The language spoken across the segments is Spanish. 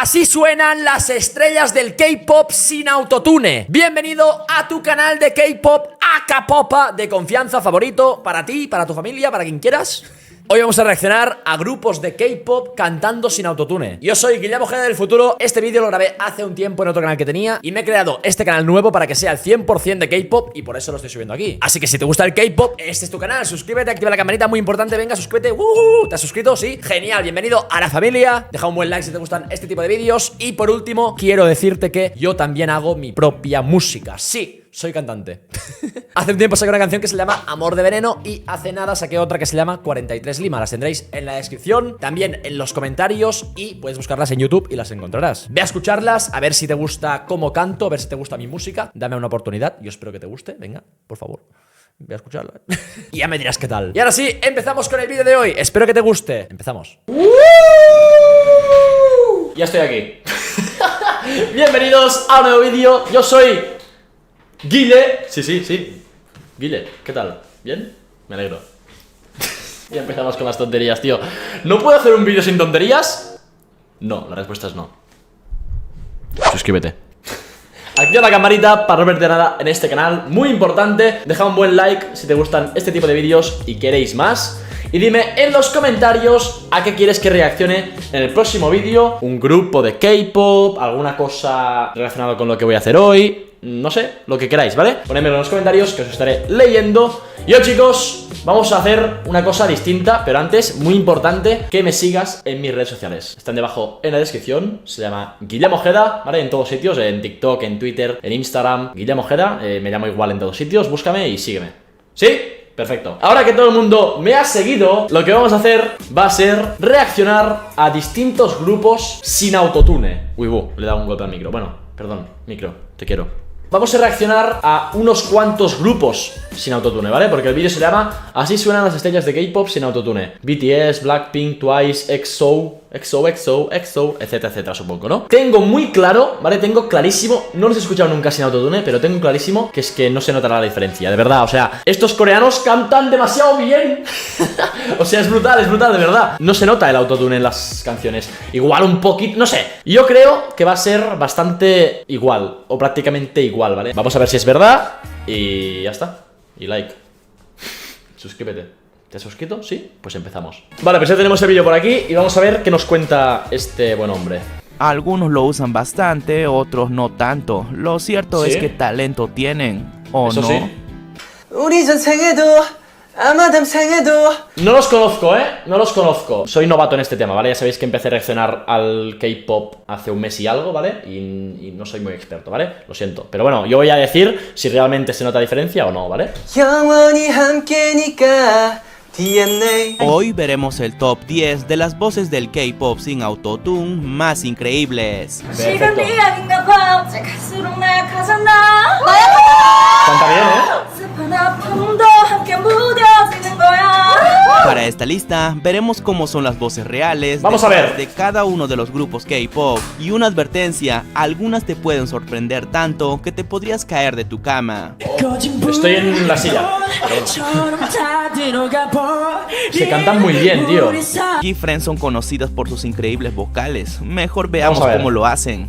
Así suenan las estrellas del K-pop sin autotune. Bienvenido a tu canal de K-pop Acapopa de confianza favorito para ti, para tu familia, para quien quieras. Hoy vamos a reaccionar a grupos de K-pop cantando sin autotune. Yo soy Guillermo Ojeda del futuro. Este vídeo lo grabé hace un tiempo en otro canal que tenía y me he creado este canal nuevo para que sea el 100% de K-pop y por eso lo estoy subiendo aquí. Así que si te gusta el K-pop, este es tu canal. Suscríbete, activa la campanita, muy importante. Venga, suscríbete. ¿Te has suscrito? Sí. Genial, bienvenido a la familia. Deja un buen like si te gustan este tipo de vídeos. Y por último, quiero decirte que yo también hago mi propia música. Sí. Soy cantante. Hace un tiempo saqué una canción que se llama Amor de Veneno y hace nada saqué otra que se llama 43 Lima. Las tendréis en la descripción, también en los comentarios y puedes buscarlas en YouTube y las encontrarás. Ve a escucharlas, a ver si te gusta cómo canto, a ver si te gusta mi música. Dame una oportunidad, yo espero que te guste. Venga, por favor. Ve a escucharla. Y ya me dirás qué tal. Y ahora sí, empezamos con el vídeo de hoy. Espero que te guste. Empezamos. Ya estoy aquí. Bienvenidos a un nuevo vídeo. Yo soy Guille. Sí. Guille, ¿qué tal? ¿Bien? Me alegro. Ya empezamos con las tonterías, tío. ¿No puedo hacer un vídeo sin tonterías? No, la respuesta es no. Suscríbete. Activa la campanita para no perderte nada en este canal. Muy importante, deja un buen like si te gustan este tipo de vídeos y queréis más. Y dime en los comentarios a qué quieres que reaccione en el próximo vídeo. Un grupo de K-pop, alguna cosa relacionada con lo que voy a hacer hoy. No sé, lo que queráis, ¿vale? Ponedmelo en los comentarios que os estaré leyendo. Y hoy, chicos, vamos a hacer una cosa distinta. Pero antes, muy importante, que me sigas en mis redes sociales. Están debajo en la descripción. Se llama Guillermo Ojeda, ¿vale? En todos sitios, en TikTok, en Twitter, en Instagram. Guillermo Ojeda, me llamo igual en todos sitios. Búscame y sígueme. ¿Sí? Perfecto. Ahora que todo el mundo me ha seguido, lo que vamos a hacer va a ser reaccionar a distintos grupos sin autotune. Uy, le he dado un golpe al micro. Bueno, perdón, micro, te quiero. Vamos a reaccionar a unos cuantos grupos sin autotune, ¿vale? Porque el vídeo se llama Así suenan las estrellas de K-pop sin autotune. BTS, Blackpink, Twice, EXO, etcétera, etcétera, supongo, ¿no? Tengo muy claro, ¿vale? Tengo clarísimo, no los he escuchado nunca sin autotune, pero tengo clarísimo que es que no se notará la diferencia, de verdad, o sea, estos coreanos cantan demasiado bien. O sea, es brutal, de verdad. No se nota el autotune en las canciones. Igual un poquito, no sé. Yo creo que va a ser bastante igual, o prácticamente igual, ¿vale? Vamos a ver si es verdad y ya está. Y like. Suscríbete. ¿Te has suscrito? ¿Sí? Pues empezamos. Vale, pues ya tenemos el vídeo por aquí y vamos a ver qué nos cuenta este buen hombre. Algunos lo usan bastante, otros no tanto. Lo cierto es que talento tienen, ¿o eso no? Sí. No los conozco, no los conozco. Soy novato en este tema, ¿vale? Ya sabéis que empecé a reaccionar al K-pop hace un mes y algo, ¿vale? Y no soy muy experto, ¿vale? Lo siento. Pero bueno, yo voy a decir si realmente se nota diferencia o no, ¿vale? Hoy veremos el top 10 de las voces del K-pop sin autotune más increíbles. Perfecto. Canta bien, Para esta lista veremos cómo son las voces reales Vamos a ver. de cada uno de los grupos K-pop. Y una advertencia, algunas te pueden sorprender tanto que te podrías caer de tu cama. Estoy en la silla. Se cantan muy bien, tío. G-Friends son conocidas por sus increíbles vocales. Mejor veamos cómo lo hacen.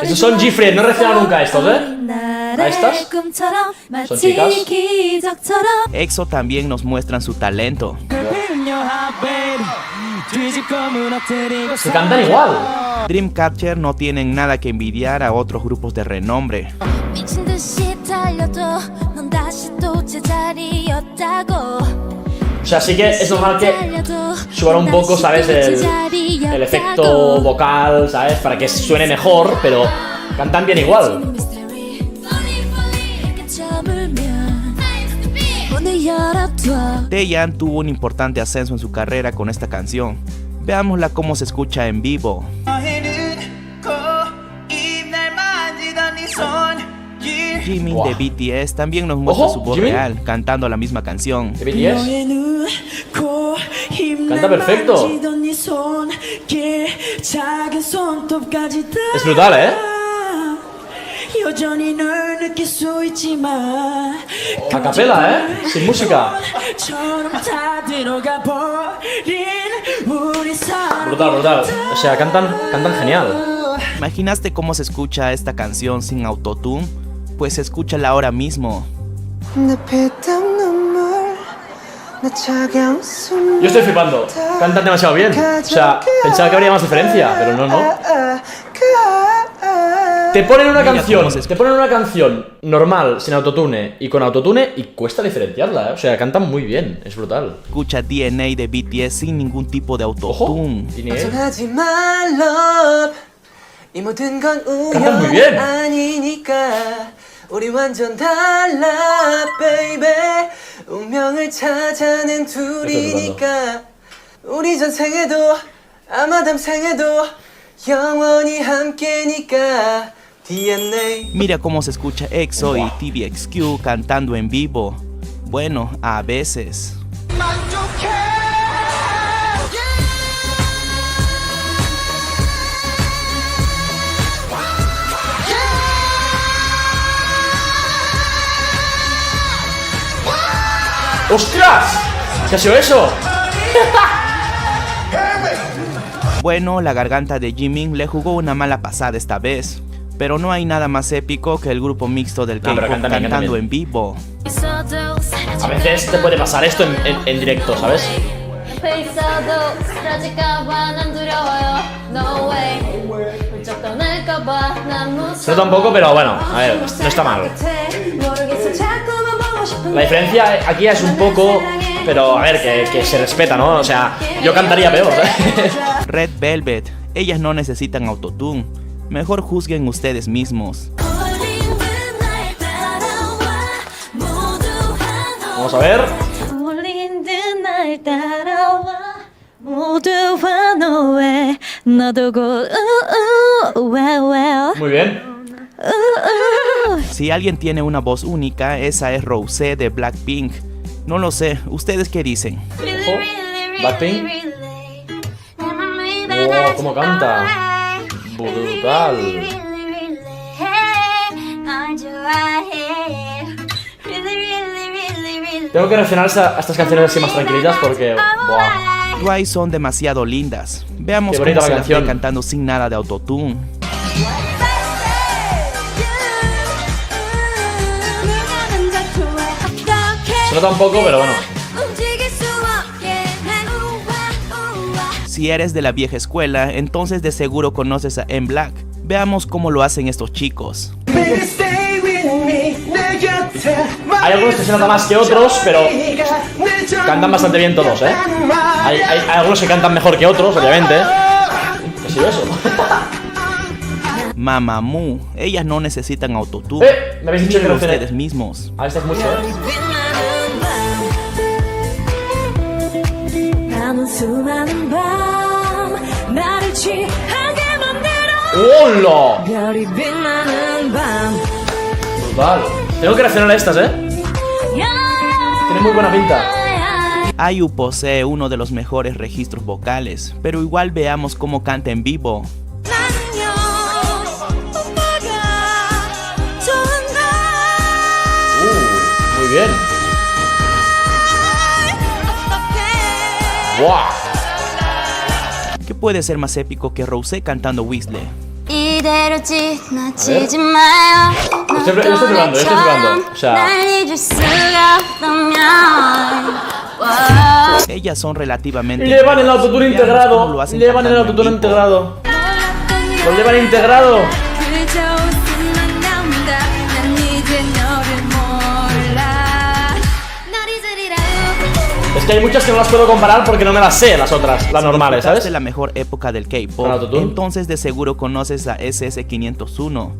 Esos son G-Friends, no he reaccionado nunca a estos, ¿A estas? Son chicas. EXO también nos muestran su talento. Se cantan igual. Dreamcatcher no tienen nada que envidiar a otros grupos de renombre. O sea, sí que es normal que suban un poco, ¿sabes? El efecto vocal, ¿sabes? Para que suene mejor, pero cantan bien igual. Taeyeon tuvo un importante ascenso en su carrera con esta canción. Veámosla cómo se escucha en vivo. Jimin de BTS también nos muestra su voz real cantando la misma canción. ¿De BTS? Canta perfecto. Es brutal, 여전히 널 느낄 수 있지만 A capela, sin música. 처럼 다 들어가 버린 우리 사랑. Brutal, brutal. O sea, cantan genial. ¿Imaginaste cómo se escucha esta canción sin autotune? Pues escúchala ahora mismo. Yo estoy flipando. Cantan demasiado bien. O sea, pensaba que habría más diferencia, pero no. Te ponen una canción normal, sin autotune y con autotune y cuesta diferenciarla, ¿eh? O sea, cantan muy bien, es brutal. Escucha DNA de BTS sin ningún tipo de autotune. Cantan muy bien. 우리 완전 달라 baby 운명을 찾아낸 둘이니까 우리 전생에도 아마 다음 생에도 영원히 함께니까 DNA. Mira cómo se escucha EXO y TVXQ cantando en vivo. Bueno, a veces. ¡Ostras! ¿Qué ha sido eso? Bueno, la garganta de Jimin le jugó una mala pasada esta vez. Pero no hay nada más épico que el grupo mixto del K-pop cantando en vivo. A veces te puede pasar esto en directo, ¿sabes? Se nota un poco, pero bueno, a ver, no está mal. La diferencia aquí es un poco, pero a ver, que se respeta, ¿no? O sea, yo cantaría peor, ¿sabes? Red Velvet, ellas no necesitan autotune. Mejor juzguen ustedes mismos. Vamos a ver. Muy bien. Si alguien tiene una voz única, esa es Rosé de Blackpink. No lo sé, ¿ustedes qué dicen? Ojo, Blackpink. Wow, cómo canta. Brutal. Tengo que reaccionar a estas canciones así más tranquilitas porque... Wow. Twice son demasiado lindas. Veamos cómo se las ve cantando sin nada de autotune. Se nota un poco, pero bueno. Si eres de la vieja escuela, entonces de seguro conoces a M-Black. Veamos cómo lo hacen estos chicos. Hay algunos que se notan más que otros, pero cantan bastante bien todos, ¿eh? Hay algunos que cantan mejor que otros, obviamente. ¿Qué ha sido eso? Mamamoo, ellas no necesitan autotune. Me habéis dicho que ustedes mismos. Ahí estás mucho, ¿eh? ¡Hola! Brutal. Tengo que reaccionar a estas, ¿eh? Tiene muy buena pinta. IU posee uno de los mejores registros vocales, pero igual veamos cómo canta en vivo. Muy bien. ¡Wow! ¿Qué puede ser más épico que Rosé cantando Whistler? Yo estoy flipando. O sea... Ellas son relativamente... Llevan el autotune integrado. Lo llevan integrado. Es que hay muchas que no las puedo comparar porque no me las sé, las otras, las normales, ¿sabes? Es la mejor época del K-pop, entonces de seguro conoces a SS501.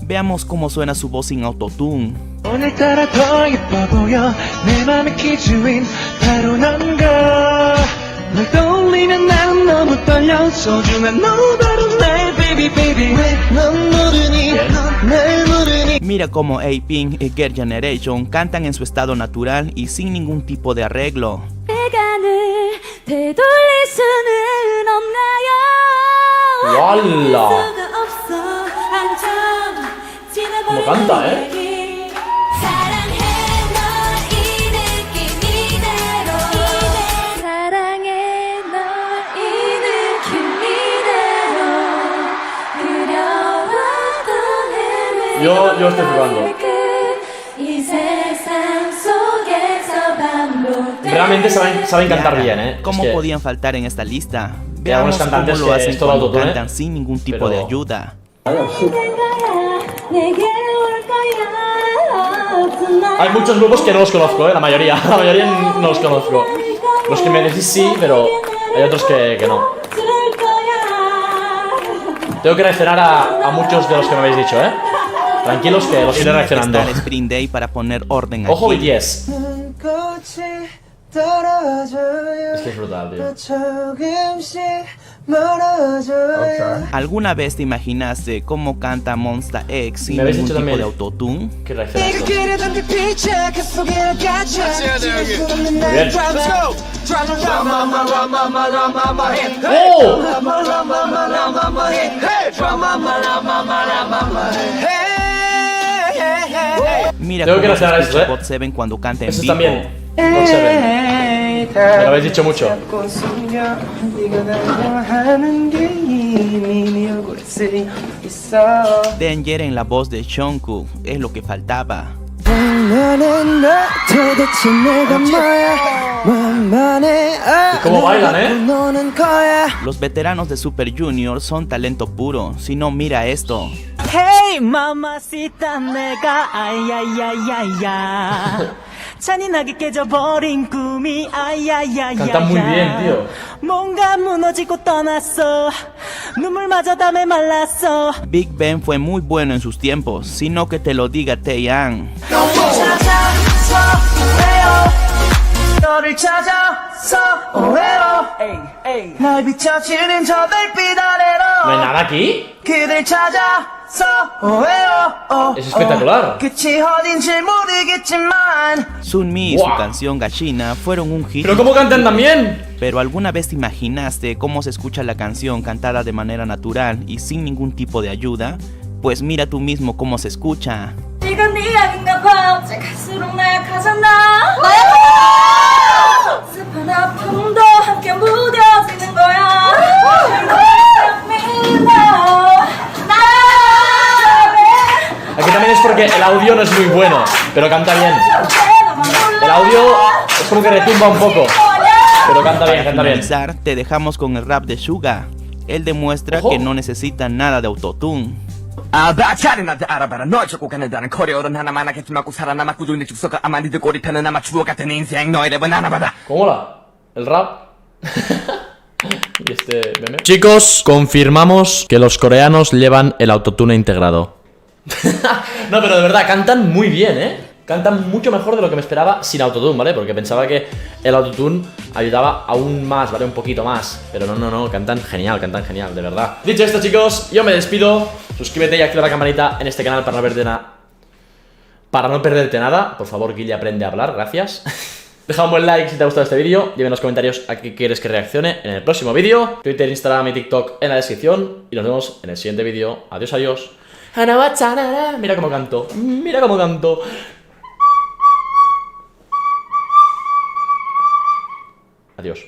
Veamos cómo suena su voz sin autotune. Mira cómo A-Pink y Girl Generation cantan en su estado natural y sin ningún tipo de arreglo. ¡Wala! canta, Yo estoy jugando. Realmente saben cantar bien, ¿Cómo es que podían faltar en esta lista? algunos Veamos cómo cantantes lo que hacen es todo cuando autotune, cantan sin ningún tipo de pero- ayuda. hay muchos grupos que no los conozco, la mayoría. La mayoría no los conozco. Los que me decís sí, pero hay otros que no. Tengo que reaccionar a muchos de los que me habéis dicho, Tranquilos que los iré reaccionando. Está el Spring Day para poner orden aquí. Ojo BTS. 눈꽃이 떨어져요. Es que es brutal, tío. 또 조금씩 멀어져요. ¿Alguna vez te imaginaste cómo canta Monsta X sin Me habéis ningún dicho tipo también. de autotune? Que reacciona a 네가 esto. 그려던 그 빛에 그 속에 갇혀 지울 수 없는 나의 Bien. drama. Drama, drama, drama, drama, hit. ¡Oh! Drama, drama, drama, hit. Drama, drama, drama, hit. Mira Tengo que cómo se reaccionar a escucha esto, GOT7 cuando canta en Eso vivo. también. God Seven. Me lo habéis dicho mucho. 잡고 숨겨 네가 날 좋아하는 게 이미 네 얼굴에 쓰여 있어. Danger en la voz de Jungkook es lo que faltaba. 너는 너 도대체 내가 뭐야 만만해 ¿Y cómo bailan, 너는 거야. Los veteranos de Super Junior son talento puro. Si no, mira esto. Hey mamacita 내가 아야야야야 잔인하게 깨져버린 꿈이 아야야야야 Canta muy bien, tío. 뭔가 무너지고 떠났어 눈물마저 담에 말랐어 Big Ben fue muy bueno en sus tiempos. Sino que te lo diga Taeyang. 찾아서 왜요 너를 찾아서 왜요 날 비춰주는 저 별빛 아래로 ¿No hay nada aquí? 그댈 찾아서 왜요 Es espectacular. 끝이 어딘지 모르겠지만 Sunmi y Wow. su canción Gallina fueron un hit. ¿Pero cómo cantan también? Pero ¿alguna vez te imaginaste cómo se escucha la canción cantada de manera natural y sin ningún tipo de ayuda? Pues mira tú mismo cómo se escucha. 이건 네 이야기인가 봐 어째 갈수록 나약하잖아 슬픈 아픔도 함께 무뎌지는 거야 Aquí también es porque el audio no es muy bueno, pero canta bien. El audio es como que retumba un poco, pero canta bien, Para canta bien. finalizar, te dejamos con el rap de Suga. Él demuestra Ojo. que no necesita nada de autotune. 아바 잘해나도 알아봐라 널 찾고 가는다는 커리어는 하나만 하겠지 맞고 살아남아 꾸준히 죽서가 아마 니들 꼬리편은 아마 주워 같은 인생 너의 랩은 하나마다 ¿Cómo mola? El rap. Y este meme. Chicos, confirmamos que los coreanos llevan el autotune integrado. No, pero de verdad, cantan muy bien, Cantan mucho mejor de lo que me esperaba sin autotune, ¿vale? Porque pensaba que el autotune ayudaba aún más, ¿vale? Un poquito más. Pero no, cantan genial, de verdad. Dicho esto, chicos, yo me despido. Suscríbete y activa la campanita en este canal para no perderte nada. Para no perderte nada. Por favor, Guille, aprende a hablar, gracias. Deja un buen like si te ha gustado este vídeo. Dime en los comentarios a qué quieres que reaccione en el próximo vídeo. Twitter, Instagram y TikTok en la descripción. Y nos vemos en el siguiente vídeo. Adiós, adiós. Mira cómo canto. Mira cómo canto. Adiós.